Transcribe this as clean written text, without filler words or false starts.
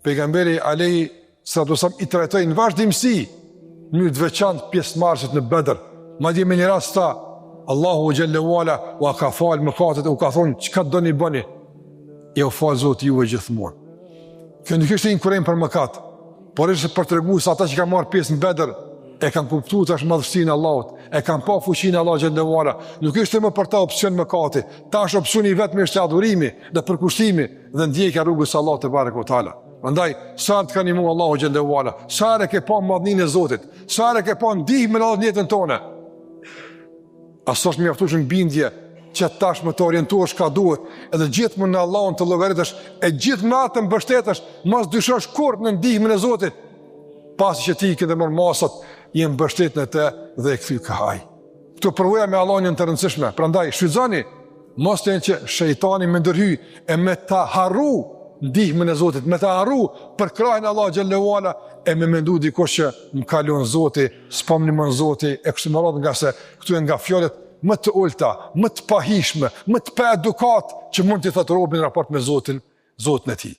pejgamberi alayhi salatu wasallam i trajtoi në vazhdimsi në mënyrë të veçantë pjesëmarrësit në Bedër. Madje me një rast tha, Allahu xhallahu ala u ka fal mëkatet, u ka thonë çka doni bëni, e u fal Zoti juve gjithmonë. Kjo nuk është inkurim për mëkat, por është për t'treguar se ata që kanë marrë pjesë në Bedër e kanë kuptuar tash madhësinë e Allahut, e kanë pa fuqinë e Allahut xhallahu ala. Nuk është më për ta opsion mëkati, tash opsioni vetëm është adhurimi dhe përkushtimi dhe ndjekja rrugës së Allahut te barekuhu teala. Prandaj, sa të kanë imu Allahu xhallahu ala, sa ke pa madhninë e Zotit, sa ke pa ndihmën e Allahut në jetën tonë. Asos më aftush në bindje që tash më të orientuosh ka duhet, edhe gjithmonë në Allahun të llogaritësh, e gjithë natën mbështetesh, mos dyshosh kurrë në ndihmën e Zotit. Pasi që ti ke dhe mërë masat, jenë mbështet në te dhe e këthy këhaj. Këto përvoja me Allahun janë të rëndësishme. Prandaj, shfrytëzoni, mos të jenë që shejtani me ndërhy e me ta harru ndihmën e Zotit, me ta harru për krajnë Allah xhallahu ala e me mendu dikush që më kalon Zoti, s'pam një mën Zoti, e kështu me radhë nga se këtu e nga fjallet më të ulta, më të pahishme, më të pa edukat që mund të thotë robin në raport me Zotin e tij.